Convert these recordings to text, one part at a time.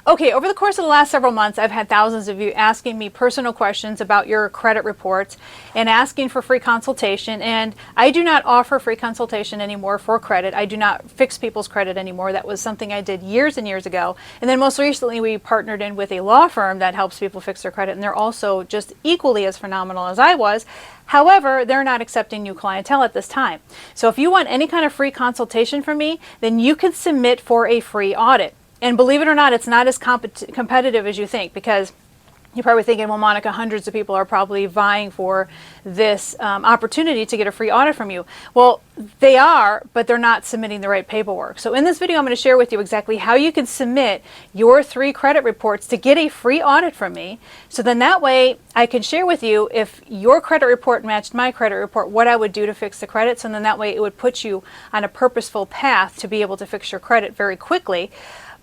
Okay, over the course of the last several months, I've had thousands of you asking me personal questions about your credit reports and asking for free consultation. And I do not offer free consultation anymore for credit. I do not fix people's credit anymore. That was something I did years and years ago. And then most recently, we partnered in with a law firm that helps people fix their credit. And they're also just equally as phenomenal as I was. However, they're not accepting new clientele at this time. So if you want any kind of free consultation from me, then you can submit for a free audit. And believe it or not, it's not as competitive as you think, because you're probably thinking, well, Monica, hundreds of people are probably vying for this opportunity to get a free audit from you. Well, they are, but they're not submitting the right paperwork. So in this video, I'm going to share with you exactly how you can submit your 3 credit reports to get a free audit from me. So then that way I can share with you if your credit report matched my credit report, what I would do to fix the credits. And then that way it would put you on a purposeful path to be able to fix your credit very quickly.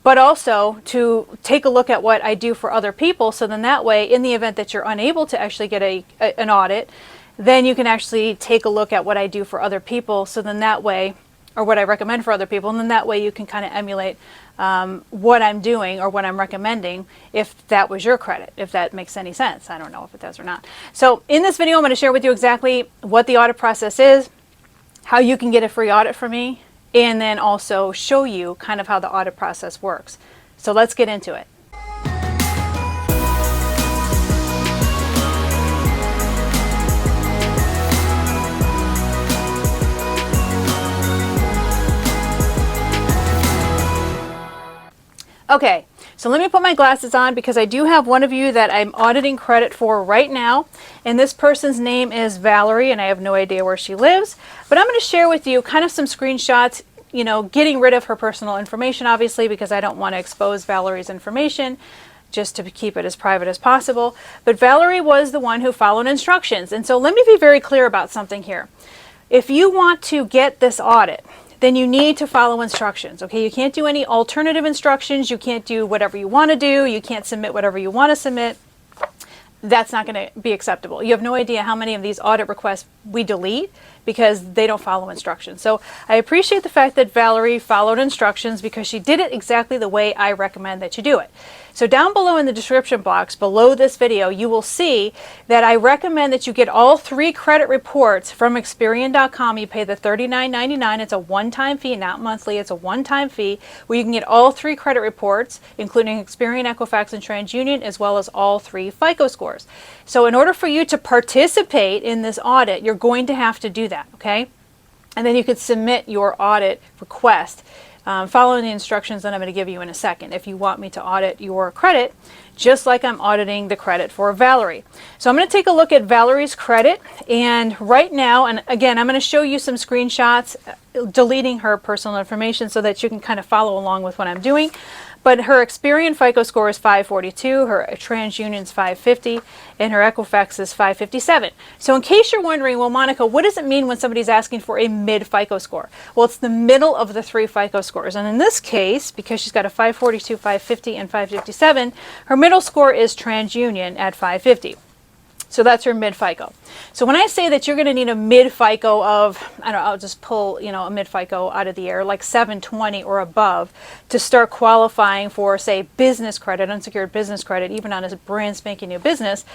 But also to take a look at what I do for other people. So then that way, in the event that you're unable to actually get an audit, then you can actually take a look at what I do for other people. So then that way, or what I recommend for other people, and then that way you can kind of emulate what I'm doing or what I'm recommending if that was your credit, if that makes any sense. I don't know if it does or not. So in this video, I'm going to share with you exactly what the audit process is, how you can get a free audit from me, and then also show you kind of how the audit process works. So let's get into it. Okay, so let me put my glasses on because I do have one of you that I'm auditing credit for right now. And this person's name is Valerie, and I have no idea where she lives. But I'm going to share with you kind of some screenshots, you know, getting rid of her personal information, obviously, because I don't want to expose Valerie's information, just to keep it as private as possible. But Valerie was the one who followed instructions. And so let me be very clear about something here. If you want to get this audit, then you need to follow instructions, okay? You can't do any alternative instructions. You can't do whatever you want to do. You can't submit whatever you want to submit. That's not going to be acceptable. You have no idea how many of these audit requests we delete because they don't follow instructions. So I appreciate the fact that Valerie followed instructions because she did it exactly the way I recommend that you do it. So down below in the description box, below this video, you will see that I recommend that you get all 3 credit reports from Experian.com. You pay the $39.99. It's a one-time fee, not monthly. It's a one-time fee where you can get all 3 credit reports, including Experian, Equifax, and TransUnion, as well as all 3 FICO scores. So in order for you to participate in this audit, you're going to have to do that, okay? And then you could submit your audit request following the instructions that I'm going to give you in a second if you want me to audit your credit, just like I'm auditing the credit for Valerie. So I'm going to take a look at Valerie's credit, and right now, and again, I'm going to show you some screenshots deleting her personal information so that you can kind of follow along with what I'm doing. But her Experian FICO score is 542, her TransUnion's 550, and her Equifax is 557. So in case you're wondering, well, Monica, what does it mean when somebody's asking for a mid-FICO score? Well, it's the middle of the 3 FICO scores. And in this case, because she's got a 542, 550, and 557, her middle score is TransUnion at 550. So that's her mid-FICO. So when I say that you're going to need a mid-FICO of, I don't know, I'll just pull, you know, a mid-FICO out of the air, like 720 or above, to start qualifying for, say, business credit, unsecured business credit, even on a brand spanking new business,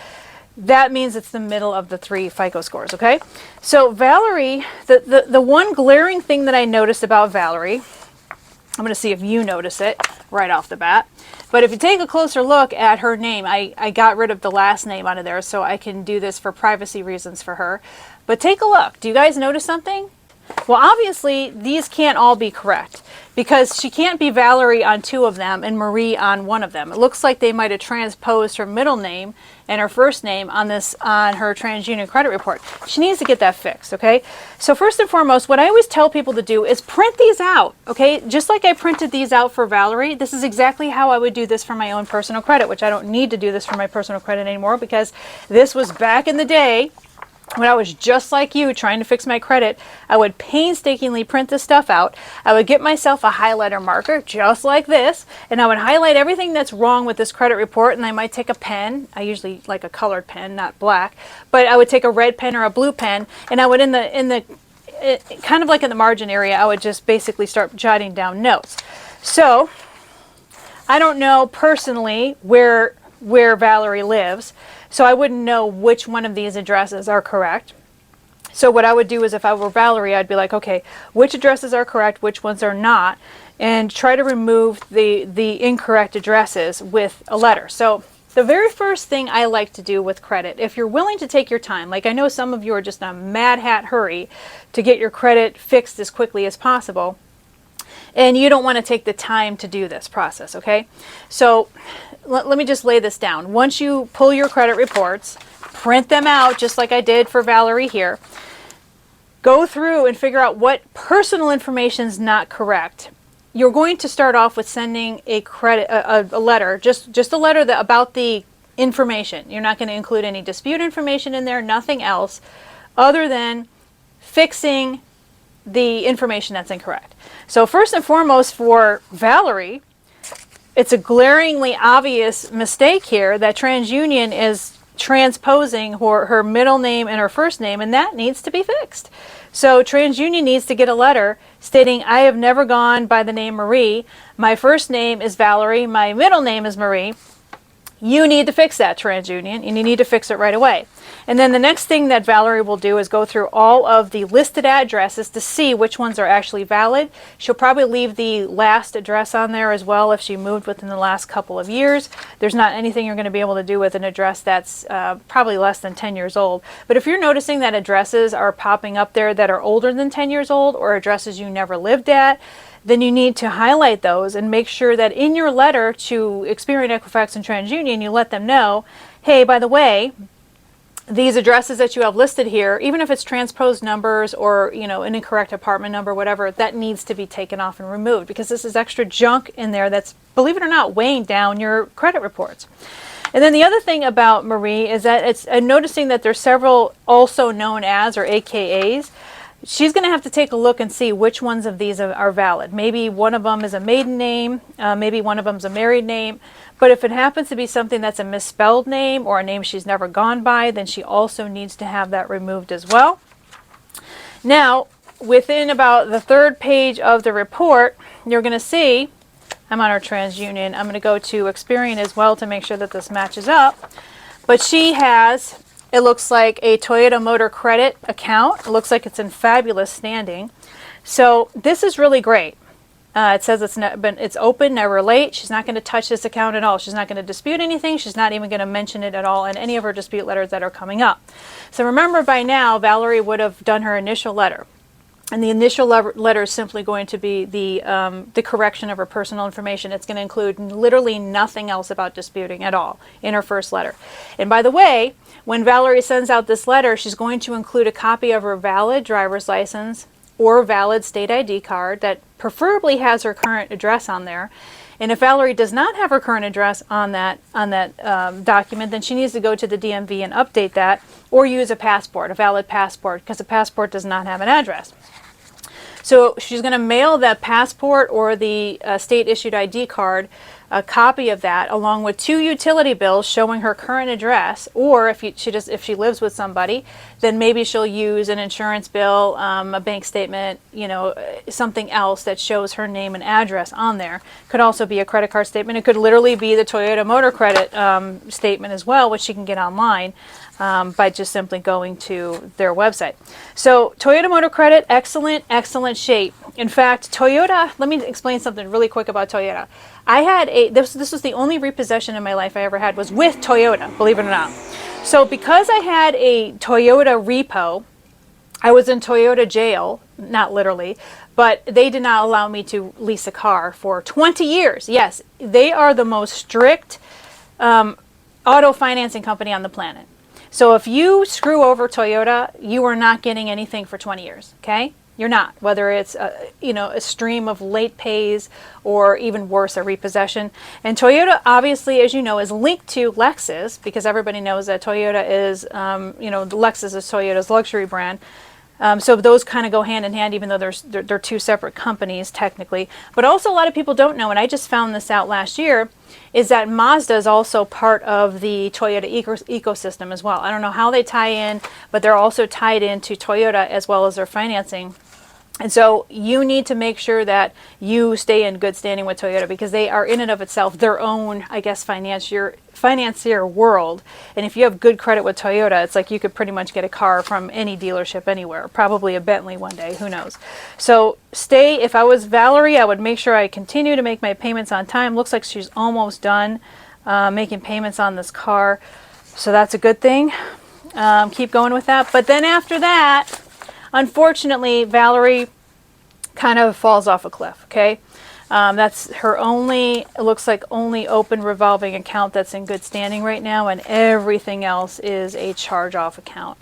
that means it's the middle of the 3 FICO scores, okay? So Valerie, the one glaring thing that I noticed about Valerie, I'm going to see if you notice it right off the bat. But if you take a closer look at her name, I got rid of the last name out of there so I can do this for privacy reasons for her. But take a look. Do you guys notice something? Well, obviously, these can't all be correct because she can't be Valerie on 2 of them and Marie on 1 of them. It looks like they might have transposed her middle name and her first name on her TransUnion credit report. She needs to get that fixed, okay? So first and foremost, what I always tell people to do is print these out, okay? Just like I printed these out for Valerie, this is exactly how I would do this for my own personal credit, which I don't need to do this for my personal credit anymore because this was back in the day when I was just like you trying to fix my credit. I would painstakingly print this stuff out. I would get myself a highlighter marker just like this, and I would highlight everything that's wrong with this credit report, and I might take a pen. I usually like a colored pen, not black, but I would take a red pen or a blue pen, and I would kind of like in the margin area, I would just basically start jotting down notes. So I don't know personally where Valerie lives, so I wouldn't know which one of these addresses are correct. So what I would do is, if I were Valerie, I'd be like, okay, which addresses are correct, which ones are not, and try to remove the incorrect addresses with a letter. So the very first thing I like to do with credit, if you're willing to take your time, like I know some of you are just in a mad hat hurry to get your credit fixed as quickly as possible, and you don't want to take the time to do this process, okay? So let me just lay this down. Once you pull your credit reports, print them out just like I did for Valerie here, go through and figure out what personal information is not correct. You're going to start off with sending a letter, just a letter about the information. You're not going to include any dispute information in there, nothing else other than fixing the information that's incorrect. So first and foremost for Valerie, it's a glaringly obvious mistake here that TransUnion is transposing her middle name and her first name, and that needs to be fixed. So TransUnion needs to get a letter stating, I have never gone by the name Marie. My first name is Valerie. My middle name is Marie. You need to fix that, TransUnion, and you need to fix it right away. And then the next thing that Valerie will do is go through all of the listed addresses to see which ones are actually valid. She'll probably leave the last address on there as well if she moved within the last couple of years. There's not anything you're going to be able to do with an address that's probably less than 10 years old. But if you're noticing that addresses are popping up there that are older than 10 years old, or addresses you never lived at, then you need to highlight those and make sure that in your letter to Experian, Equifax, and TransUnion, you let them know, hey, by the way, these addresses that you have listed here, even if it's transposed numbers or, you know, an incorrect apartment number, whatever, that needs to be taken off and removed, because this is extra junk in there that's, believe it or not, weighing down your credit reports. And then the other thing about Marie is that I'm noticing that there's several also known as, or AKAs. She's going to have to take a look and see which ones of these are valid. Maybe one of them is a maiden name, maybe one of them is a married name. But if it happens to be something that's a misspelled name or a name she's never gone by, then she also needs to have that removed as well. Now, within about the third page of the report, you're going to see, I'm on our TransUnion, I'm going to go to Experian as well to make sure that this matches up. But she has, it looks like, a Toyota Motor Credit account. It looks like it's in fabulous standing. So this is really great. It says it's open, never late. She's not going to touch this account at all. She's not going to dispute anything. She's not even going to mention it at all in any of her dispute letters that are coming up. So remember, by now, Valerie would have done her initial letter. And the initial letter is simply going to be the correction of her personal information. It's going to include literally nothing else about disputing at all in her first letter. And by the way, when Valerie sends out this letter, she's going to include a copy of her valid driver's license or valid state ID card that preferably has her current address on there. And if Valerie does not have her current address on that document, then she needs to go to the DMV and update that, or use a passport, a valid passport, because a passport does not have an address. So she's going to mail that passport or the state-issued ID card, a copy of that, along with 2 utility bills showing her current address. Or if she lives with somebody, then maybe she'll use an insurance bill, a bank statement, you know, something else that shows her name and address on there. Could also be a credit card statement. It could literally be the Toyota Motor Credit statement as well, which she can get online. By just simply going to their website. So Toyota Motor Credit, excellent, excellent shape. In fact, Toyota, let me explain something really quick about Toyota. I had this was the only repossession in my life I ever had was with Toyota, believe it or not. So because I had a Toyota repo, I was in Toyota jail, not literally, but they did not allow me to lease a car for 20 years. Yes, they are the most strict auto financing company on the planet. So if you screw over Toyota, you are not getting anything for 20 years, okay? You're not, whether it's a stream of late pays or even worse, a repossession. And Toyota, obviously, as you know, is linked to Lexus, because everybody knows that Toyota is, Lexus is Toyota's luxury brand. So those kind of go hand in hand, even though they're 2 separate companies technically. But also a lot of people don't know, and I just found this out last year, is that Mazda is also part of the Toyota ecosystem as well. I don't know how they tie in, but they're also tied into Toyota as well as their financing And so you need to make sure that you stay in good standing with Toyota, because they are in and of itself their own, I guess, financier world. And if you have good credit with Toyota, it's like you could pretty much get a car from any dealership anywhere, probably a Bentley one day, who knows. So if I was Valerie, I would make sure I continue to make my payments on time. Looks like she's almost done making payments on this car. So that's a good thing. Keep going with that. But then after that, unfortunately, Valerie kind of falls off a cliff, okay? That's her it looks like only open revolving account that's in good standing right now, and everything else is a charge-off account.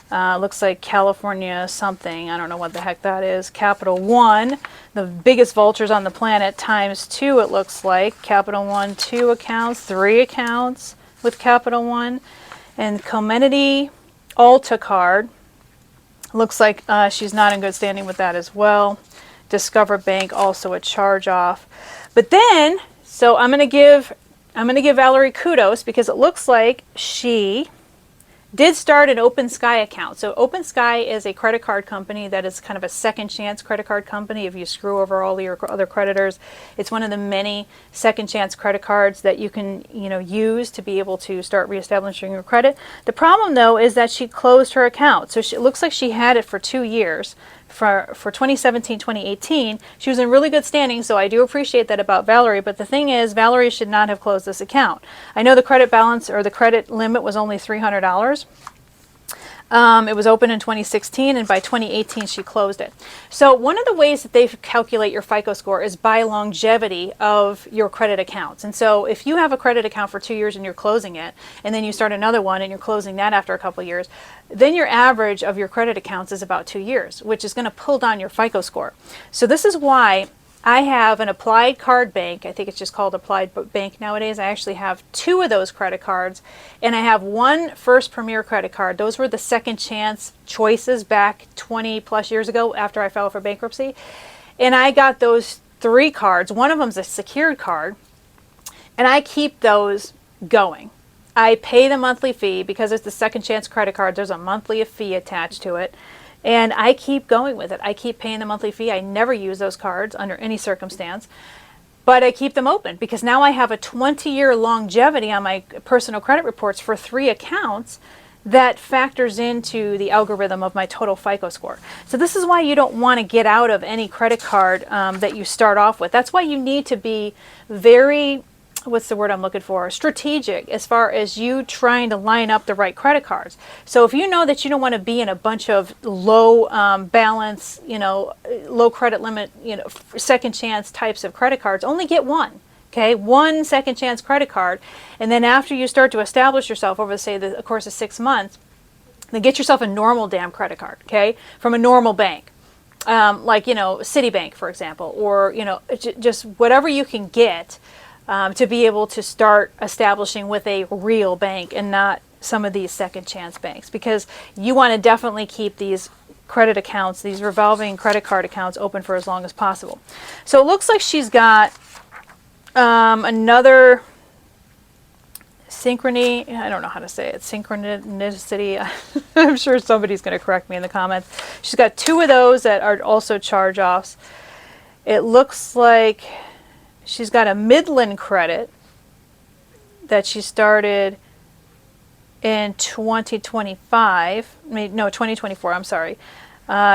Looks like California something, I don't know what the heck that is. Capital One, the biggest vultures on the planet, times 2 it looks like. Capital One, 2 accounts, 3 accounts with Capital One. And Comenity Alta card, looks like she's not in good standing with that as well. Discover Bank, also a charge-off. But then, so I'm gonna give Valerie kudos, because it looks like she did start an Open Sky account. So Open Sky is a credit card company that is kind of a second chance credit card company. If you screw over all your other creditors, it's one of the many second chance credit cards that you can, use to be able to start reestablishing your credit. The problem though is that she closed her account. So it looks like she had it for 2 years. For 2017, 2018, she was in really good standing, so I do appreciate that about Valerie. But the thing is, Valerie should not have closed this account. I know the credit balance or the credit limit was only $300. It was open in 2016, and by 2018 she closed it. So one of the ways that they calculate your FICO score is by longevity of your credit accounts. And so if you have a credit account for 2 years and you're closing it, and then you start another one and you're closing that after a couple of years, then your average of your credit accounts is about 2 years, which is going to pull down your FICO score. So this is why I have an Applied Card Bank. I think it's just called Applied Bank nowadays. I actually have 2 of those credit cards, and I have 1 First Premier credit card. Those were the second chance choices back 20 plus years ago after I filed for bankruptcy. And I got those 3 cards. One of them is a secured card, and I keep those going. I pay the monthly fee because it's the second chance credit card. There's a monthly fee attached to it. And I keep going with it. I keep paying the monthly fee. I never use those cards under any circumstance, but I keep them open because now I have a 20-year longevity on my personal credit reports for 3 accounts that factors into the algorithm of my total FICO score. So this is why you don't want to get out of any credit card that you start off with. That's why you need to be very, what's the word I'm looking for, strategic as far as you trying to line up the right credit cards. So if you know that you don't want to be in a bunch of low balance, low credit limit, second chance types of credit cards, only get 1. Okay, 1 second chance credit card, and then after you start to establish yourself over, say, the course of 6 months, then get yourself a normal damn credit card, okay, from a normal bank. Like, Citibank, for example, or, just whatever you can get to be able to start establishing with a real bank and not some of these second chance banks, because you want to definitely keep these credit accounts, these revolving credit card accounts, open for as long as possible. So it looks like she's got another synchrony, I don't know how to say it, synchronicity. I'm sure somebody's going to correct me in the comments. She's got 2 of those that are also charge-offs. It looks like she's got a Midland credit that she started in 2024, I'm sorry.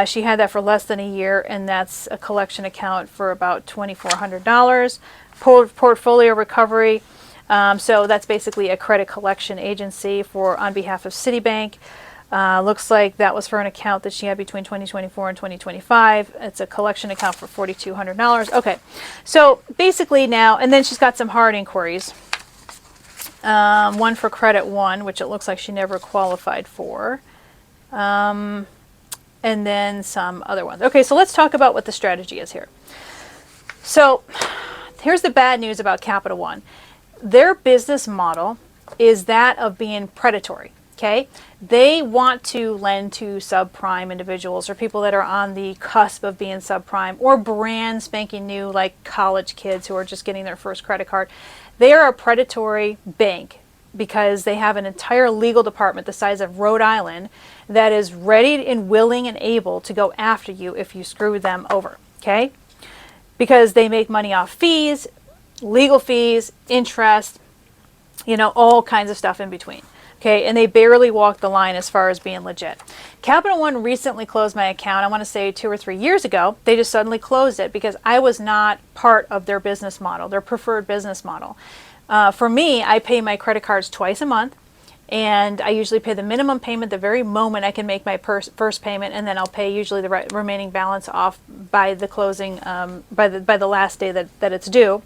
She had that for less than a year, and that's a collection account for about $2,400. Portfolio recovery, so that's basically a credit collection agency on behalf of Citibank. Looks like that was for an account that she had between 2024 and 2025. It's a collection account for $4,200. Okay, so basically now, and then she's got some hard inquiries. One for Credit One, which it looks like she never qualified for. And then some other ones. Okay, so let's talk about what the strategy is here. So here's the bad news about Capital One. Their business model is that of being predatory. Okay, they want to lend to subprime individuals or people that are on the cusp of being subprime, or brand spanking new, like college kids who are just getting their first credit card. They are a predatory bank because they have an entire legal department the size of Rhode Island that is ready and willing and able to go after you if you screw them over, okay? Because they make money off fees, legal fees, interest, you know, all kinds of stuff in between. Okay, and they barely walk the line as far as being legit. Capital One recently closed my account, I want to say 2 or 3 years ago. They just suddenly closed it because I was not part of their business model, their preferred business model. For me, I pay my credit cards twice a month, and I usually pay the minimum payment the very moment I can make my first payment, and then I'll pay usually the remaining balance off by the closing, by the last day that it's due.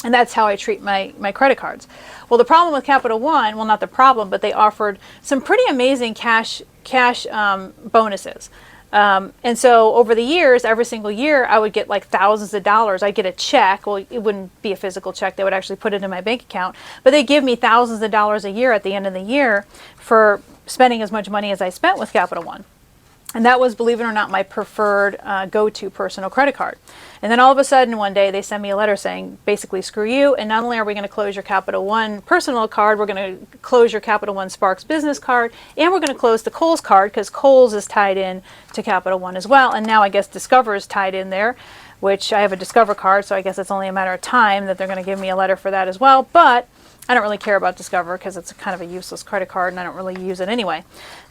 And that's how I treat my credit cards. Well, the problem with Capital One, well, not the problem, but they offered some pretty amazing cash bonuses. And so over the years, every single year, I would get like thousands of dollars. I'd get a check. Well, it wouldn't be a physical check. They would actually put it in my bank account. But they give me thousands of dollars a year at the end of the year for spending as much money as I spent with Capital One. And that was, believe it or not, my preferred go-to personal credit card. And then all of a sudden one day they send me a letter saying, basically, screw you. And not only are we going to close your Capital One personal card, we're going to close your Capital One Sparks business card, and we're going to close the Kohl's card because Kohl's is tied in to Capital One as well. And now I guess Discover is tied in there, which I have a Discover card, so I guess it's only a matter of time that they're going to give me a letter for that as well. But I don't really care about Discover because it's kind of a useless credit card and I don't really use it anyway.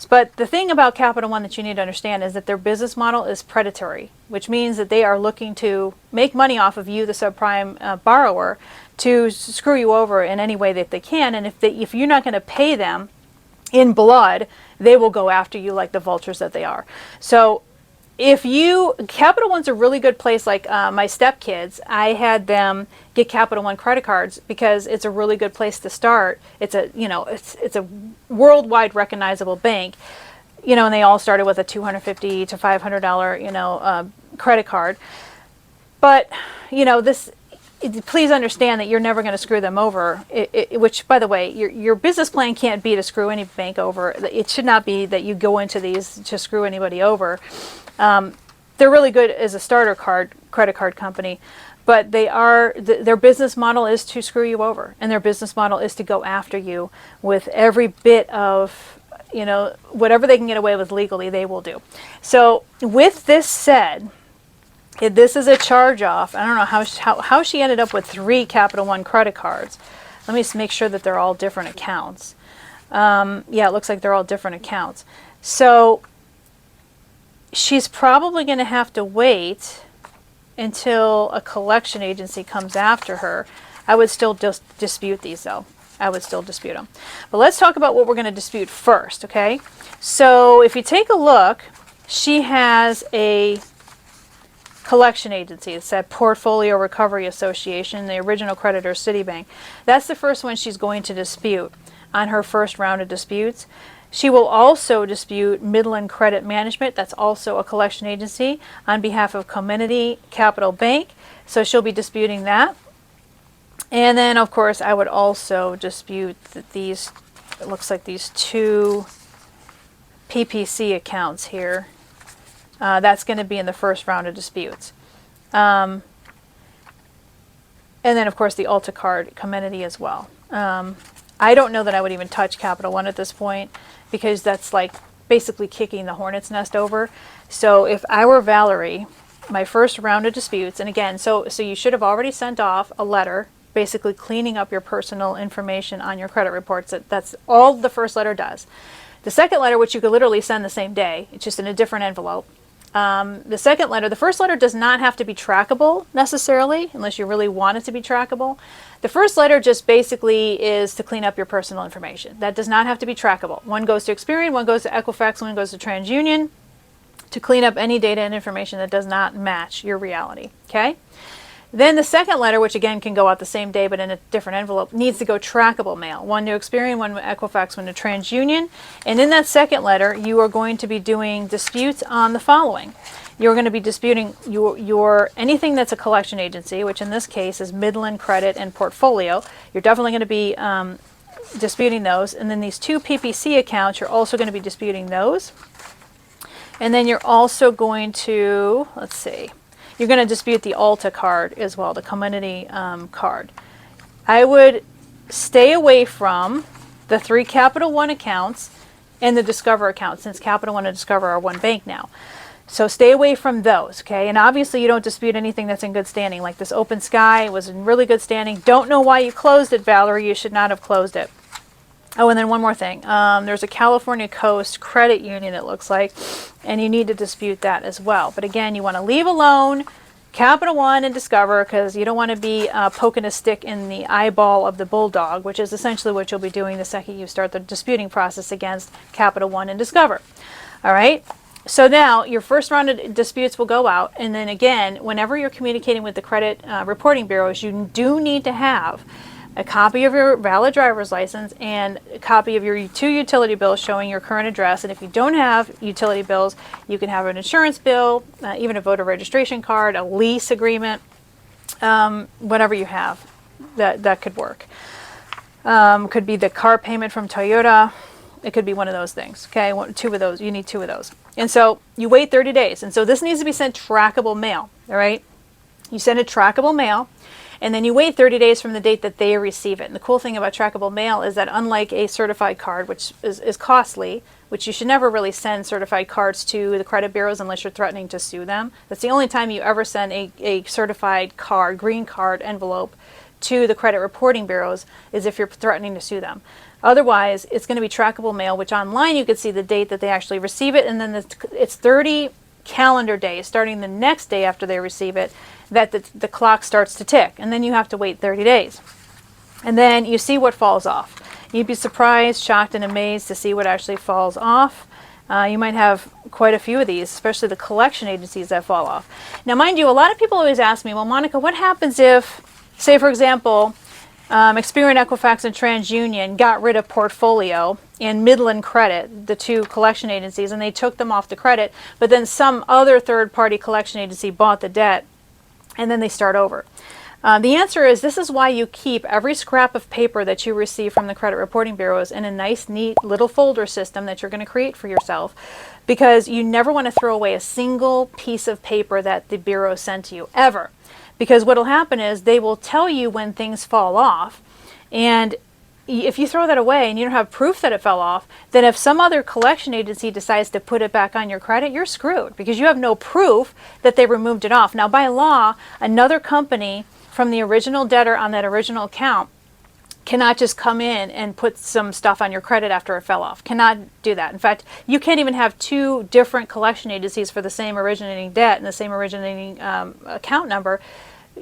But the thing about Capital One that you need to understand is that their business model is predatory, which means that they are looking to make money off of you, the subprime borrower, to screw you over in any way that they can. And if you're not going to pay them in blood, they will go after you like the vultures that they are. So Capital One's a really good place. Like my stepkids, I had them get Capital One credit cards because it's a really good place to start. It's a worldwide recognizable bank, and they all started with a $250 to $500 credit card. But please understand that you're never going to screw them over. Which, by the way, your business plan can't be to screw any bank over. It should not be that you go into these to screw anybody over. They're really good as a starter credit card company, but their business model is to screw you over, and their business model is to go after you with every bit of, whatever they can get away with legally, they will do. So with this said, this is a charge off. I don't know how she ended up with 3 Capital One credit cards. Let me make sure that they're all different accounts. Yeah, it looks like they're all different accounts. So she's probably going to have to wait until a collection agency comes after her. I would still just dispute these, though. I would still dispute them. But let's talk about what we're going to dispute first, okay? So if you take a look, she has a collection agency. It's that Portfolio Recovery Association, the original creditor, Citibank. That's the first one she's going to dispute on her first round of disputes. She will also dispute Midland Credit Management. That's also a collection agency on behalf of Community Capital Bank. So she'll be disputing that. And then, of course, I would also dispute that it looks like these 2 PPC accounts here. That's going to be in the first round of disputes. And then, of course, the Ulta card, Community as well. I don't know that I would even touch Capital One at this point, because that's like basically kicking the hornet's nest over. So if I were Valerie, my first round of disputes, and again, so you should have already sent off a letter basically cleaning up your personal information on your credit reports. That's all the first letter does. The second letter, which you could literally send the same day, it's just in a different envelope. The first letter does not have to be trackable necessarily, unless you really want it to be trackable. The first letter just basically is to clean up your personal information. That does not have to be trackable. One goes to Experian, one goes to Equifax, one goes to TransUnion to clean up any data and information that does not match your reality, okay? Then the second letter, which again can go out the same day but in a different envelope, needs to go trackable mail. One to Experian, one to Equifax, one to TransUnion. And in that second letter, you are going to be doing disputes on the following. You're going to be disputing your anything that's a collection agency, which in this case is Midland Credit and Portfolio. You're definitely going to be disputing those. And then these 2 PPC accounts, you're also going to be disputing those. And then you're also going to, let's see, you're going to dispute the Ulta card as well, the Community card. I would stay away from the 3 Capital One accounts and the Discover account, since Capital One and Discover are one bank now. So stay away from those, okay? And obviously you don't dispute anything that's in good standing, like this Open Sky was in really good standing. Don't know why you closed it, Valerie. You should not have closed it. Oh, and then one more thing. There's a California Coast credit union, it looks like, and you need to dispute that as well. But again, you want to leave alone Capital One and Discover, because you don't want to be poking a stick in the eyeball of the bulldog, which is essentially what you'll be doing the second you start the disputing process against Capital One and Discover. All right? So now your first round of disputes will go out, and then again, whenever you're communicating with the credit reporting bureaus, you do need to have a copy of your valid driver's license and a copy of your 2 utility bills showing your current address. And if you don't have utility bills, you can have an insurance bill, even a voter registration card, a lease agreement, whatever you have, that could work. Could be the car payment from Toyota. It could be one of those things, okay? 2 of those. You need 2 of those. And so you wait 30 days. And so this needs to be sent trackable mail, all right? You send it trackable mail, and then you wait 30 days from the date that they receive it. And the cool thing about trackable mail is that unlike a certified card, which is costly, which you should never really send certified cards to the credit bureaus unless you're threatening to sue them. That's the only time you ever send a certified card, green card envelope to the credit reporting bureaus, is if you're threatening to sue them. Otherwise, it's going to be trackable mail, which online you can see the date that they actually receive it, and then it's 30 calendar days, starting the next day after they receive it, that the clock starts to tick, and then you have to wait 30 days. And then you see what falls off. You'd be surprised, shocked, and amazed to see what actually falls off. You might have quite a few of these, especially the collection agencies that fall off. Now, mind you, a lot of people always ask me, well, Monica, what happens if, say, for example, Experian, Equifax, and TransUnion got rid of Portfolio and Midland Credit, the 2 collection agencies, and they took them off the credit, but then some other third-party collection agency bought the debt, and then they start over. The answer is, this is why you keep every scrap of paper that you receive from the credit reporting bureaus in a nice, neat little folder system that you're going to create for yourself, because you never want to throw away a single piece of paper that the bureau sent to you, ever. Because what will happen is they will tell you when things fall off, and if you throw that away and you don't have proof that it fell off, then if some other collection agency decides to put it back on your credit, you're screwed, because you have no proof that they removed it off. Now, by law, another company from the original debtor on that original account cannot just come in and put some stuff on your credit after it fell off. Cannot do that. In fact, you can't even have 2 different collection agencies for the same originating debt and the same originating account number,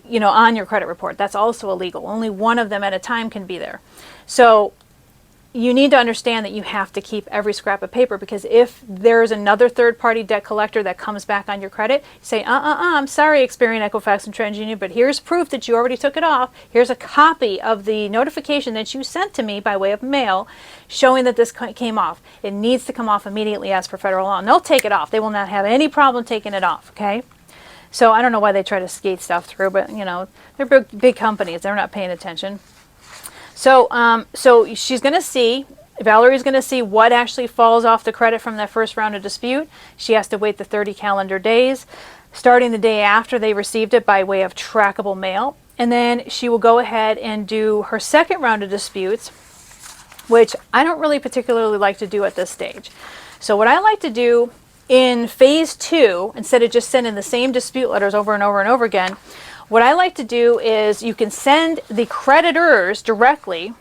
you know, on your credit report. That's also illegal. Only one of them at a time can be there. So you need to understand that you have to keep every scrap of paper, because if there's another third-party debt collector that comes back on your credit, you say, I'm sorry, Experian, Equifax, and TransUnion, but here's proof that you already took it off. Here's a copy of the notification that you sent to me by way of mail showing that this came off. It needs to come off immediately as per federal law. And they'll take it off. They will not have any problem taking it off, okay? So I don't know why they try to skate stuff through, but, you know, they're big companies. They're not paying attention. So she's going to see, Valerie's going to see what actually falls off the credit from that first round of dispute. She has to wait the 30 calendar days, starting the day after they received it by way of trackable mail. And then she will go ahead and do her second round of disputes, which I don't really particularly like to do at this stage. So what I like to do in phase 2, instead of just sending the same dispute letters over and over and over again, what I like to do is you can send the creditors directly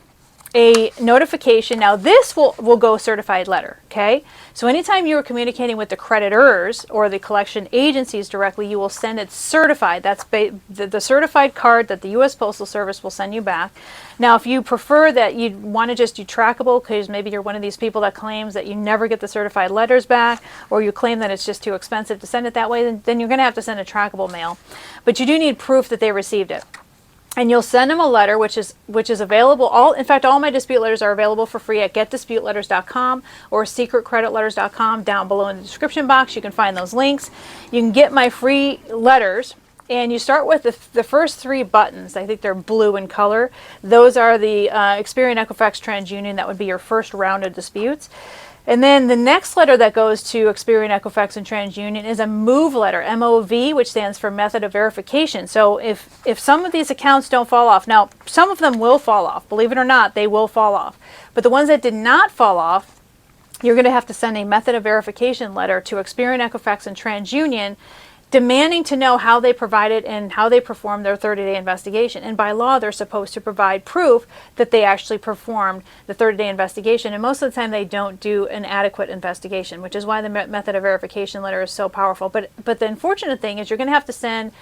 a notification. Now this will go certified letter, okay? So anytime you are communicating with the creditors or the collection agencies directly, you will send it certified. That's the certified card that the U.S. Postal Service will send you back. Now, if you prefer that you want to just do trackable, because maybe you're one of these people that claims that you never get the certified letters back, or you claim that it's just too expensive to send it that way, then you're going to have to send a trackable mail. But you do need proof that they received it. And you'll send them a letter, which is available. In fact, all my dispute letters are available for free at getdisputeletters.com or secretcreditletters.com. Down below in the description box, you can find those links. You can get my free letters, and you start with the first 3 buttons. I think they're blue in color. Those are the Experian, Equifax, TransUnion. That would be your first round of disputes. And then the next letter that goes to Experian, Equifax, and TransUnion is a MOVE letter, MOV, which stands for Method of Verification. So if some of these accounts don't fall off, now some of them will fall off, believe it or not, they will fall off. But the ones that did not fall off, you're going to have to send a Method of Verification letter to Experian, Equifax, and TransUnion demanding to know how they provided and how they performed their 30-day investigation. And by law, they're supposed to provide proof that they actually performed the 30-day investigation. And most of the time, they don't do an adequate investigation, which is why the Method of Verification letter is so powerful. But the unfortunate thing is you're going to have to send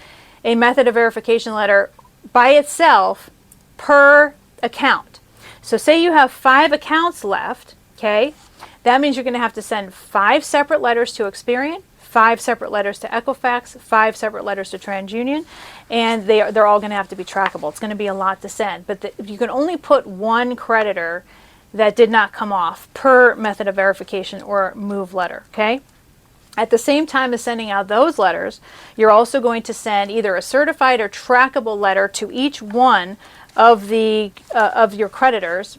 a Method of Verification letter by itself per account. So say you have 5 accounts left, okay? That means you're going to have to send 5 separate letters to Experian, 5 separate letters to Equifax, 5 separate letters to TransUnion, and they're all going to have to be trackable. It's going to be a lot to send, but you can only put one creditor that did not come off per Method of Verification or MOVE letter, okay? At the same time as sending out those letters, you're also going to send either a certified or trackable letter to each one of your creditors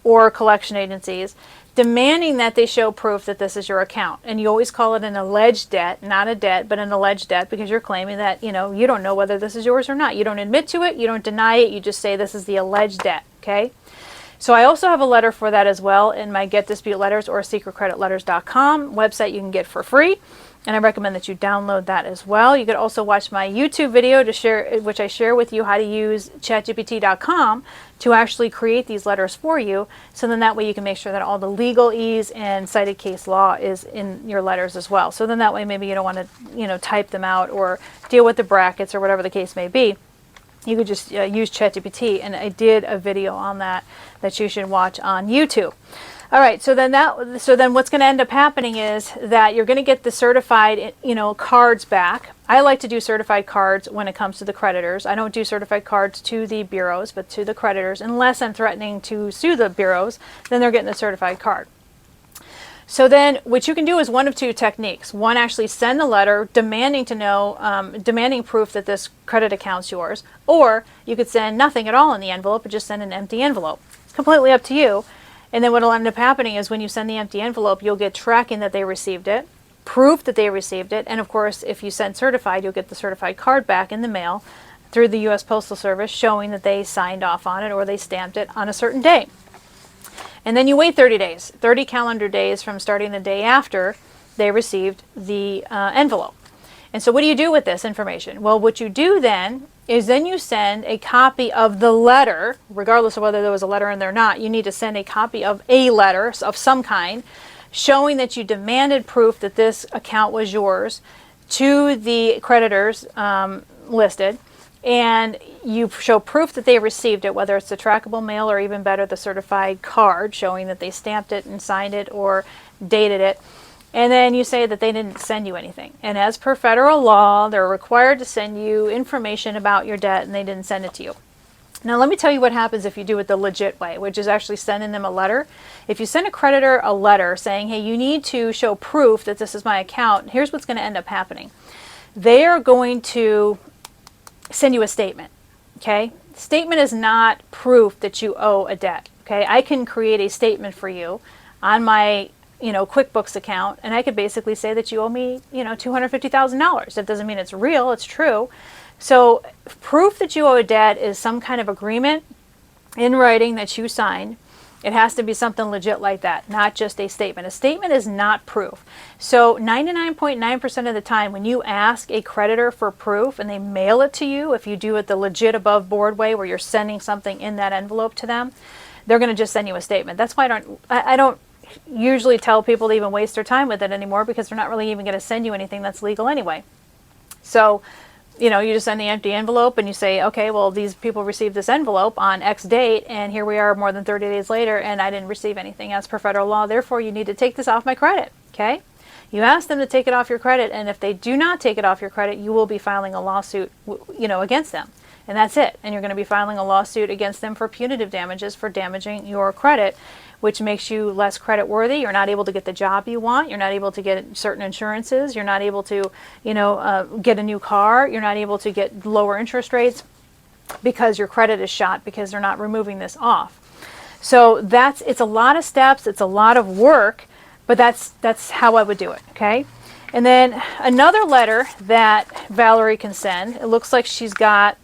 or collection agencies, demanding that they show proof that this is your account. And you always call it an alleged debt, not a debt, but an alleged debt, because you're claiming that, you don't know whether this is yours or not. You don't admit to it, you don't deny it, you just say this is the alleged debt, okay? So I also have a letter for that as well in my Get Dispute Letters or secretcreditletters.com website you can get for free. And I recommend that you download that as well. You could also watch my YouTube video which I share with you how to use chatgpt.com to actually create these letters for you. So then that way you can make sure that all the legalese and cited case law is in your letters as well. So then that way maybe you don't want to, type them out or deal with the brackets or whatever the case may be. You could just use ChatGPT, and I did a video on that you should watch on YouTube. All right, so then what's going to end up happening is that you're going to get the certified, cards back. I like to do certified cards when it comes to the creditors. I don't do certified cards to the bureaus, but to the creditors, unless I'm threatening to sue the bureaus, then they're getting the certified card. So then what you can do is one of 2 techniques. One, actually send the letter demanding to know, demanding proof that this credit account's yours, or you could send nothing at all in the envelope and just send an empty envelope. It's completely up to you. And then what will end up happening is when you send the empty envelope, you'll get tracking that they received it, proof that they received it, and of course, if you send certified, you'll get the certified card back in the mail through the U.S. Postal Service showing that they signed off on it or they stamped it on a certain day. And then you wait 30 days, 30 calendar days from starting the day after they received the envelope. And so what do you do with this information? Well, what you do then is you send a copy of the letter, regardless of whether there was a letter in there or not. You need to send a copy of a letter of some kind showing that you demanded proof that this account was yours to the creditors listed, and you show proof that they received it, whether it's the trackable mail or even better, the certified card showing that they stamped it and signed it or dated it. And then you say that they didn't send you anything. And as per federal law, they're required to send you information about your debt, and they didn't send it to you. Now, let me tell you what happens if you do it the legit way, which is actually sending them a letter. If you send a creditor a letter saying, hey, you need to show proof that this is my account, here's what's going to end up happening. They are going to send you a statement, okay? Statement is not proof that you owe a debt, okay? I can create a statement for you on my QuickBooks account, and I could basically say that you owe me, $250,000. That doesn't mean it's real, it's true. So proof that you owe a debt is some kind of agreement in writing that you signed. It has to be something legit like that, not just a statement. A statement is not proof. So 99.9% of the time when you ask a creditor for proof and they mail it to you, if you do it the legit above board way where you're sending something in that envelope to them, they're going to just send you a statement. That's why I don't usually tell people to even waste their time with it anymore, because they're not really even going to send you anything that's legal anyway. So, you just send the empty envelope and you say, okay, well, these people received this envelope on X date, and here we are more than 30 days later, and I didn't receive anything as per federal law. Therefore, you need to take this off my credit, okay? You ask them to take it off your credit, and if they do not take it off your credit, you will be filing a lawsuit, against them. And that's it. And you're going to be filing a lawsuit against them for punitive damages for damaging your credit, which makes you less credit worthy. You're not able to get the job you want. You're not able to get certain insurances. You're not able to, get a new car. You're not able to get lower interest rates because your credit is shot, because they're not removing this off. So it's a lot of steps. It's a lot of work. But that's how I would do it, okay? And then another letter that Valerie can send, it looks like she's got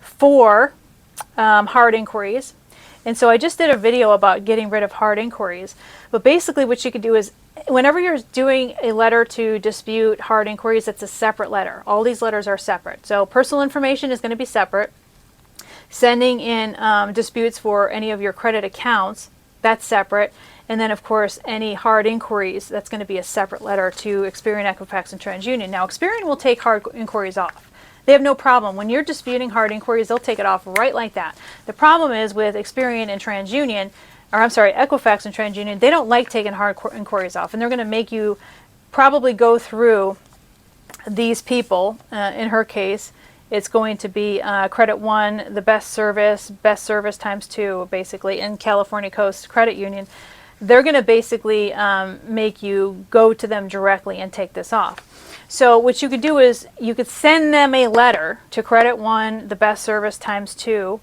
4 hard inquiries. And so I just did a video about getting rid of hard inquiries. But basically what you could do is, whenever you're doing a letter to dispute hard inquiries, it's a separate letter. All these letters are separate. So personal information is going to be separate. Sending in disputes for any of your credit accounts, that's separate. And then, of course, any hard inquiries, that's going to be a separate letter to Experian, Equifax, and TransUnion. Now, Experian will take hard inquiries off. They have no problem. When you're disputing hard inquiries, they'll take it off right like that. The problem is with Experian and TransUnion, or I'm sorry, Equifax and TransUnion, they don't like taking hard inquiries off. And they're going to make you probably go through these people. In her case, it's going to be Credit One, the best service times 2, basically, in California Coast Credit Union. They're going to basically make you go to them directly and take this off. So what you could do is you could send them a letter to Credit One, the best service times 2,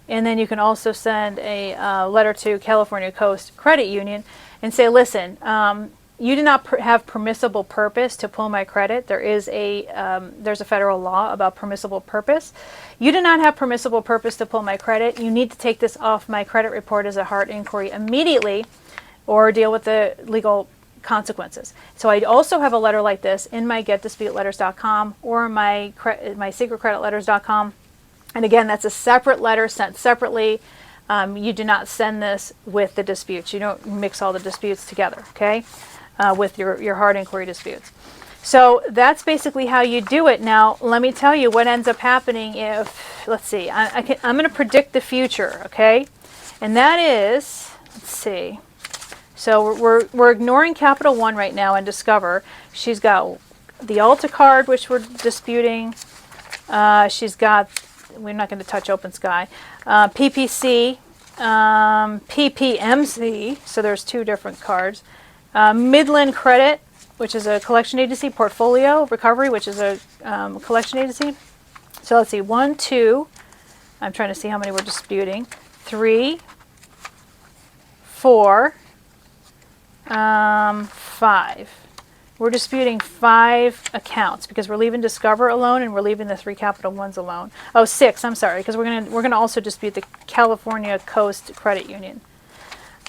and then you can also send a letter to California Coast Credit Union and say, listen, you do not have permissible purpose to pull my credit. There's a federal law about permissible purpose. You do not have permissible purpose to pull my credit. You need to take this off my credit report as a hard inquiry immediately, or deal with the legal consequences. So I also have a letter like this in my getdisputeletters.com or my secretcreditletters.com. And again, that's a separate letter sent separately. You do not send this with the disputes. You don't mix all the disputes together, okay, with your hard inquiry disputes. So that's basically how you do it. Now, let me tell you what ends up happening if, let's see, I'm going to predict the future, okay? And that is, let's see. So we're ignoring Capital One right now and Discover. She's got the Alta card, which we're disputing. She's got, we're not going to touch Open Sky, PPC, PPMC, so there's 2 different cards. Midland Credit, which is a collection agency. Portfolio Recovery, which is a collection agency. So let's see, 1, 2, I'm trying to see how many we're disputing. 3, 4, 5. We're disputing 5 accounts because we're leaving Discover alone and we're leaving the 3 Capital Ones alone. Oh, 6, I'm sorry, because we're gonna also dispute the California Coast Credit Union.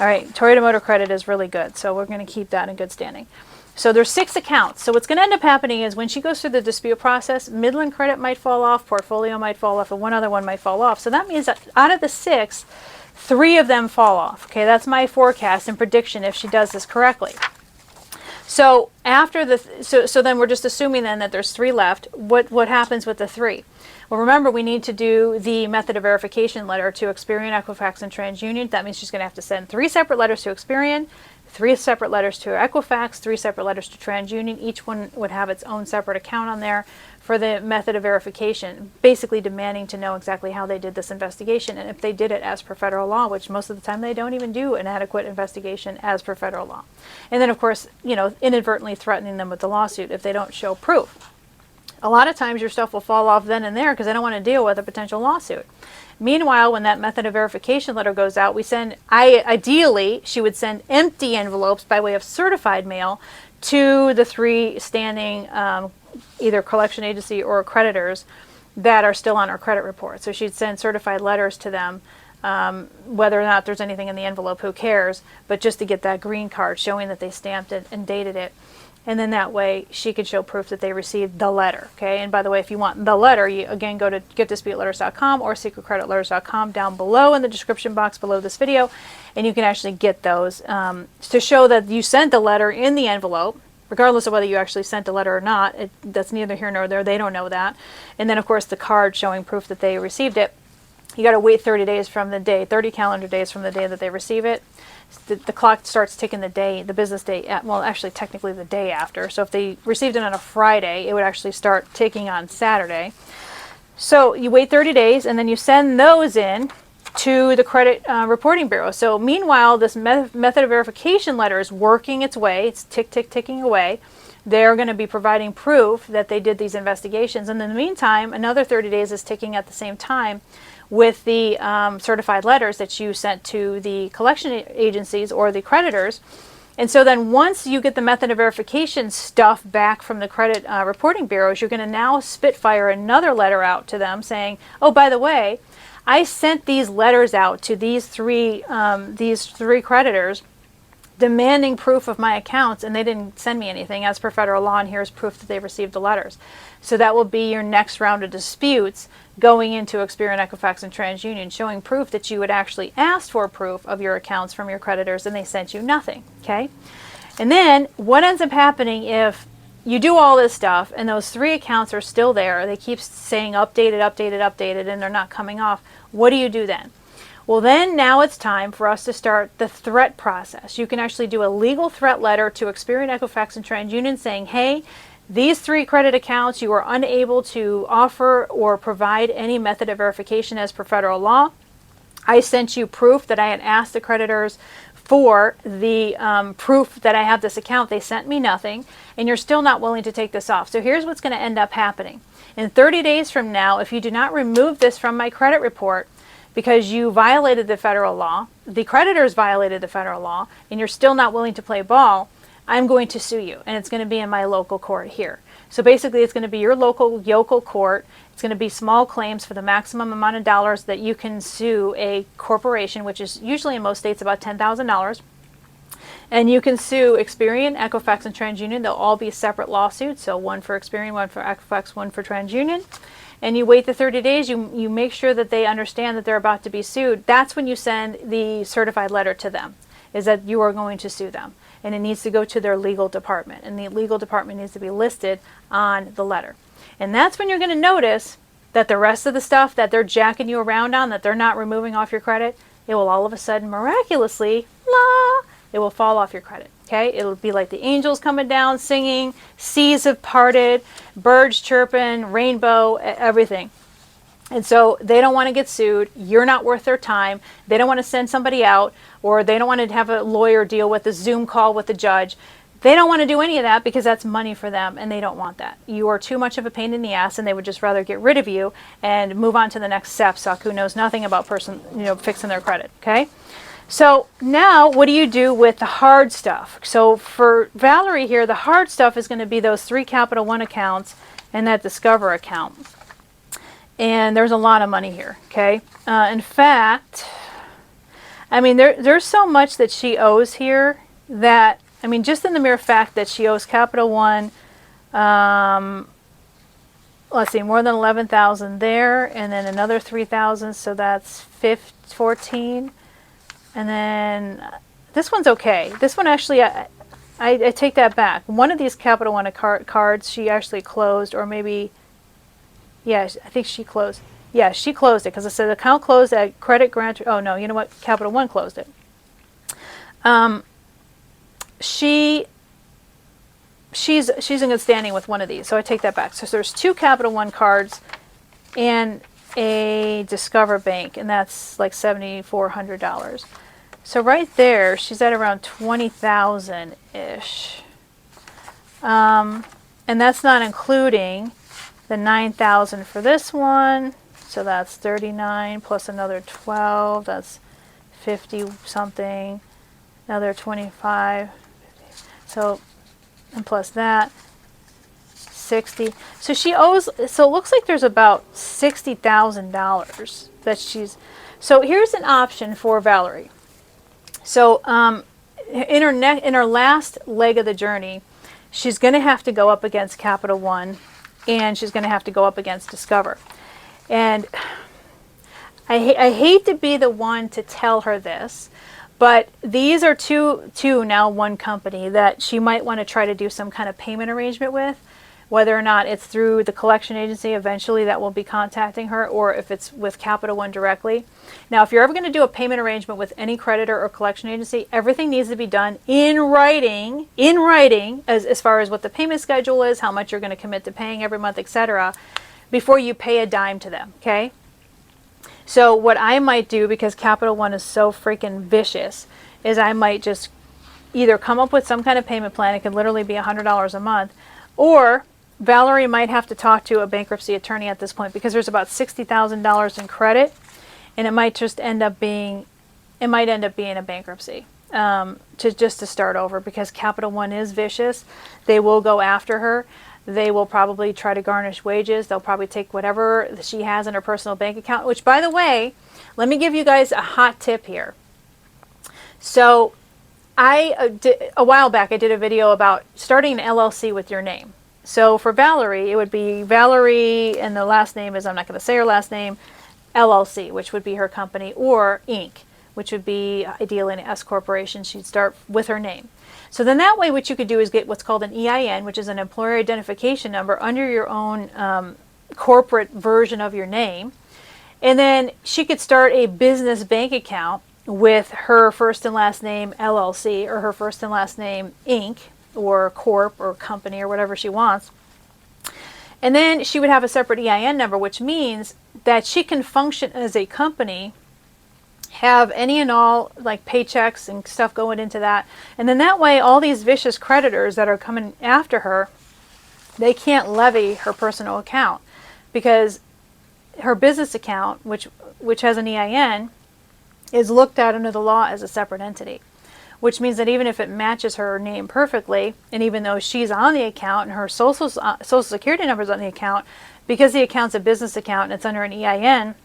All right, Toyota Motor Credit is really good, so we're going to keep that in good standing. So there's 6 accounts. So what's going to end up happening is when she goes through the dispute process, Midland Credit might fall off, Portfolio might fall off, and one other one might fall off. So that means that out of the 6, 3 of them fall off. Okay, that's my forecast and prediction if she does this correctly. So after so then we're just assuming then that there's 3 left. What happens with the 3? Well, remember, we need to do the method of verification letter to Experian, Equifax, and TransUnion. That means she's going to have to send 3 separate letters to Experian, 3 separate letters to Equifax, 3 separate letters to TransUnion. Each one would have its own separate account on there for the method of verification, basically demanding to know exactly how they did this investigation and if they did it as per federal law, which most of the time they don't even do an adequate investigation as per federal law. And then, of course, you know, inadvertently threatening them with the lawsuit if they don't show proof. A lot of times your stuff will fall off then and there because they don't want to deal with a potential lawsuit. Meanwhile, when that method of verification letter goes out, ideally, she would send empty envelopes by way of certified mail to the 3 standing either collection agency or creditors that are still on her credit report. So she'd send certified letters to them, whether or not there's anything in the envelope, who cares, but just to get that green card showing that they stamped it and dated it. And then that way she could show proof that they received the letter. Okay, and by the way, if you want the letter, you again go to getdisputeletters.com or secretcreditletters.com down below in the description box below this video, and you can actually get those to show that you sent the letter in the envelope, regardless of whether you actually sent a letter or not. That's neither here nor there. They don't know that. And then, of course, the card showing proof that they received it. You got to wait 30 days from the day, 30 calendar days from the day that they receive it. The clock starts ticking the business day, well, actually technically the day after. So if they received it on a Friday, it would actually start ticking on Saturday. So you wait 30 days and then you send those in to the credit reporting bureau. So meanwhile, this method of verification letter is working its way. It's ticking away. They're going to be providing proof that they did these investigations. And in the meantime, another 30 days is ticking at the same time with the certified letters that you sent to the collection agencies or the creditors. And so then once you get the method of verification stuff back from the credit reporting bureaus, you're going to now spitfire another letter out to them saying, oh, by the way, I sent these letters out to these three creditors demanding proof of my accounts, and they didn't send me anything as per federal law, and here's proof that they received the letters. So that will be your next round of disputes going into Experian, Equifax, and TransUnion, showing proof that you had actually asked for proof of your accounts from your creditors and they sent you nothing, okay? And then what ends up happening if you do all this stuff and those three accounts are still there, they keep saying updated, updated, updated, and they're not coming off, what do you do then? Well, then now it's time for us to start the threat process. You can actually do a legal threat letter to Experian, Equifax, and TransUnion saying, hey, these three credit accounts, you are unable to offer or provide any method of verification as per federal law. I sent you proof that I had asked the creditors for the proof that I have this account. They sent me nothing, and you're still not willing to take this off. So here's what's going to end up happening. In 30 days from now, if you do not remove this from my credit report, because you violated the federal law, the creditors violated the federal law, and you're still not willing to play ball, I'm going to sue you, and it's going to be in my local court here. So basically it's going to be your local yokel court. It's going to be small claims for the maximum amount of dollars that you can sue a corporation, which is usually in most states about $10,000. And you can sue Experian, Equifax, and TransUnion. They'll all be separate lawsuits, so one for Experian, one for Equifax, one for TransUnion. And you wait the 30 days, you make sure that they understand that they're about to be sued. That's when you send the certified letter to them, is that you are going to sue them. And it needs to go to their legal department. And the legal department needs to be listed on the letter. And that's when you're going to notice that the rest of the stuff that they're jacking you around on, that they're not removing off your credit, it will all of a sudden miraculously, it will fall off your credit. Okay, it'll be like the angels coming down singing, seas have parted, birds chirping, rainbow, everything. And so they don't want to get sued. You're not worth their time. They don't want to send somebody out, or they don't want to have a lawyer deal with a Zoom call with the judge. They don't want to do any of that because that's money for them, and they don't want that. You are too much of a pain in the ass, and they would just rather get rid of you and move on to the next sapsuck who knows nothing about fixing their credit. Okay. So now what do you do with the hard stuff? So for Valerie here, the hard stuff is going to be those three Capital One accounts and that Discover account. And there's a lot of money here, okay? In fact, I mean, there's so much that she owes here that, I mean, just in the mere fact that she owes Capital One, let's see, more than $11,000 there, and then another $3,000, so that's 14. And then this one's okay. This one actually, I take that back. One of these Capital One cards she actually closed, or maybe, yeah, I think she closed. Yeah, she closed it because it said account closed at credit grant. Oh no, you know what? Capital One closed it. She's in good standing with one of these, so I take that back. So there's two Capital One cards and a Discover Bank, and that's like $7,400. So right there, she's at around 20,000-ish. And that's not including the 9,000 for this one. So that's 39 plus another 12. That's 50 something. Another 25. So, and plus that, 60. So she owes, so it looks like there's about $60,000 that she's, so here's an option for Valerie. So in her last leg of the journey, she's going to have to go up against Capital One, and she's going to have to go up against Discover. And I hate to be the one to tell her this, but these are two now one company that she might want to try to do some kind of payment arrangement with, whether or not it's through the collection agency eventually that will be contacting her, or if it's with Capital One directly. Now, if you're ever going to do a payment arrangement with any creditor or collection agency, everything needs to be done in writing as far as what the payment schedule is, how much you're going to commit to paying every month, etc., before you pay a dime to them, okay? So what I might do, because Capital One is so freaking vicious, is I might just either come up with some kind of payment plan. It could literally be $100 a month, or Valerie might have to talk to a bankruptcy attorney at this point, because there's about $60,000 in credit, and it might just end up being, a bankruptcy. to start over, because Capital One is vicious. They will go after her. They will probably try to garnish wages. They'll probably take whatever she has in her personal bank account, which, by the way, let me give you guys a hot tip here. So a while back, I did a video about starting an LLC with your name. So for Valerie, it would be Valerie, and the last name is, I'm not going to say her last name, LLC, which would be her company, or Inc., which would be ideally an S corporation. She'd start with her name. So then that way, what you could do is get what's called an EIN, which is an employer identification number, under your own corporate version of your name. And then she could start a business bank account with her first and last name LLC, or her first and last name Inc., or Corp, or company, or whatever she wants. And then she would have a separate EIN number, which means that she can function as a company, have any and all like paychecks and stuff going into that. And then that way, all these vicious creditors that are coming after her, they can't levy her personal account, because her business account, which has an EIN, is looked at under the law as a separate entity, which means that even if it matches her name perfectly, and even though she's on the account and her social security number is on the account, because the account's a business account and it's under an EIN,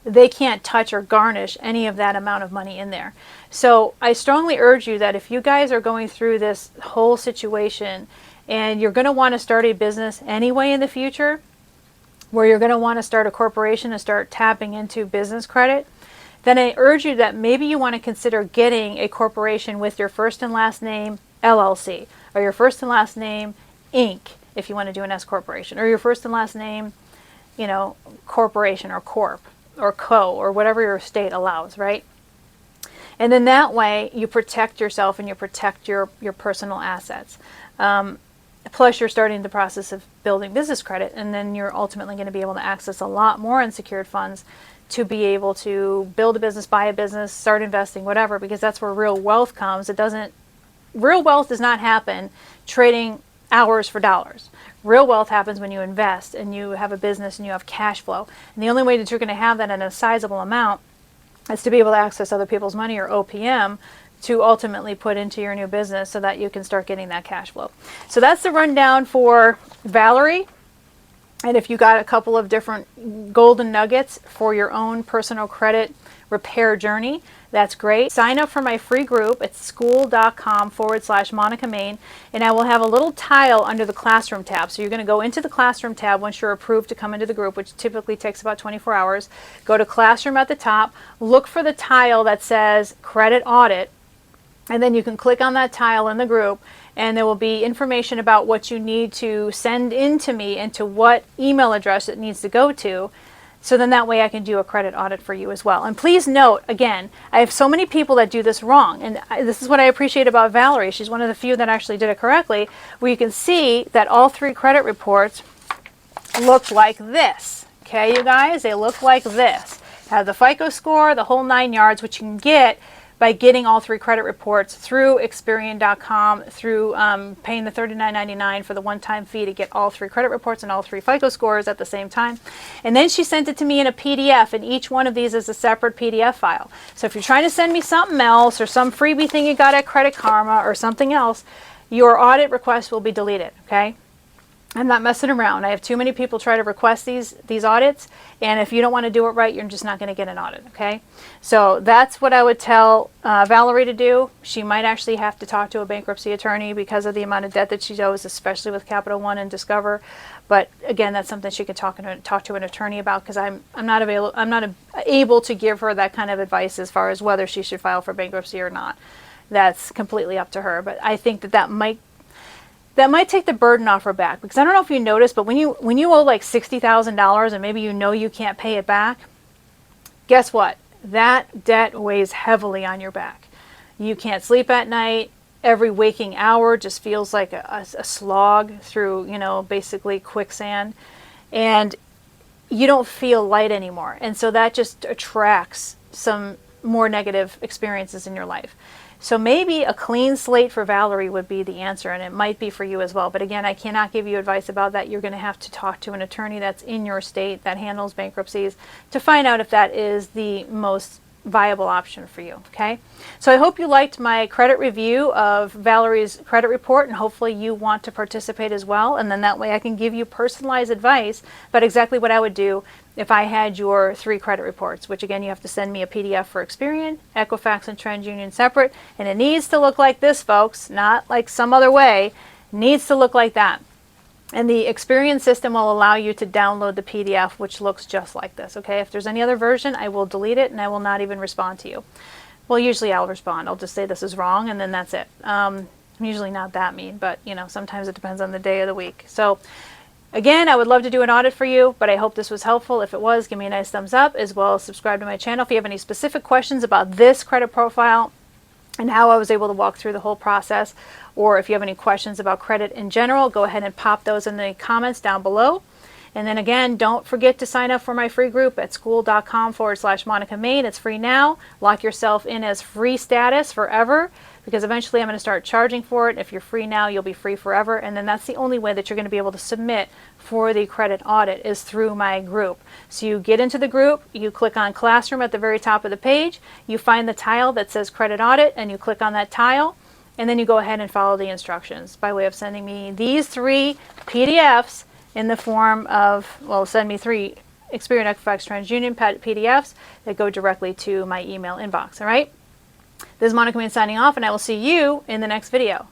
they can't touch or garnish any of that amount of money in there. So I strongly urge you that if you guys are going through this whole situation and you're going to want to start a business anyway in the future, where you're going to want to start a corporation and start tapping into business credit, then I urge you that maybe you want to consider getting a corporation with your first and last name LLC, or your first and last name Inc., if you want to do an S corporation, or your first and last name, corporation, or corp, or co, or whatever your state allows, right? And then that way you protect yourself and you protect your personal assets. Plus you're starting the process of building business credit, and then you're ultimately going to be able to access a lot more unsecured funds to be able to build a business, buy a business, start investing, whatever, because that's where real wealth comes. Real wealth does not happen trading hours for dollars. Real wealth happens when you invest and you have a business and you have cash flow. And the only way that you're going to have that in a sizable amount is to be able to access other people's money, or OPM, to ultimately put into your new business so that you can start getting that cash flow. So that's the rundown for Valerie. And if you got a couple of different golden nuggets for your own personal credit repair journey, that's great. Sign up for my free group at school.com/Monica Main, and I will have a little tile under the classroom tab. So you're going to go into the classroom tab once you're approved to come into the group, which typically takes about 24 hours. Go to classroom at the top, look for the tile that says Credit Audit, and then you can click on that tile in the group, and there will be information about what you need to send in to me and to what email address it needs to go to. So then that way I can do a credit audit for you as well. And please note, again, I have so many people that do this wrong. And this is what I appreciate about Valerie. She's one of the few that actually did it correctly, where you can see that all three credit reports look like this. Okay, you guys? They look like this. Have the FICO score, the whole 9 yards, which you can get by getting all three credit reports through Experian.com, through paying the $39.99 for the one-time fee to get all three credit reports and all three FICO scores at the same time. And then she sent it to me in a PDF, and each one of these is a separate PDF file. So if you're trying to send me something else, or some freebie thing you got at Credit Karma, or something else, your audit request will be deleted, okay? I'm not messing around. I have too many people try to request these audits, and if you don't want to do it right, you're just not going to get an audit, okay? So that's what I would tell Valerie to do. She might actually have to talk to a bankruptcy attorney because of the amount of debt that she owes, especially with Capital One and Discover. But again, that's something she could talk to an attorney about, because I'm not able to give her that kind of advice as far as whether she should file for bankruptcy or not. That's completely up to her. But I think that might take the burden off her back, because I don't know if you noticed, but when you owe like $60,000 and maybe you can't pay it back, guess what? That debt weighs heavily on your back. You can't sleep at night. Every waking hour just feels like a slog through, basically quicksand, and you don't feel light anymore. And so that just attracts some more negative experiences in your life. So maybe a clean slate for Valerie would be the answer, and it might be for you as well. But again, I cannot give you advice about that. You're going to have to talk to an attorney that's in your state that handles bankruptcies to find out if that is the most viable option for you. Okay, so I hope you liked my credit review of Valerie's credit report, and hopefully you want to participate as well, and then that way I can give you personalized advice about exactly what I would do if I had your 3 credit reports, which again, you have to send me a PDF for Experian, Equifax, and TransUnion separate, and it needs to look like this, folks, not like some other way. It needs to look like that. And the Experian system will allow you to download the PDF, which looks just like this. Okay, if there's any other version, I will delete it and I will not even respond to you. Well, usually I'll respond. I'll just say this is wrong, and then that's it. I'm usually not that mean, but you know, sometimes it depends on the day of the week. So again, I would love to do an audit for you, but I hope this was helpful. If it was, give me a nice thumbs up, as well as subscribe to my channel. If you have any specific questions about this credit profile and how I was able to walk through the whole process, or if you have any questions about credit in general, go ahead and pop those in the comments down below. And then again, don't forget to sign up for my free group at school.com/Monica Main. It's free now. Lock yourself in as free status forever, because eventually I'm going to start charging for it. If you're free now, you'll be free forever. And then that's the only way that you're going to be able to submit for the credit audit, is through my group. So you get into the group, you click on Classroom at the very top of the page, you find the tile that says Credit Audit, and you click on that tile, and then you go ahead and follow the instructions by way of sending me these 3 PDFs in the form of, well, send me 3 Experian, Equifax, TransUnion PDFs that go directly to my email inbox. All right? This is Monica Main signing off, and I will see you in the next video.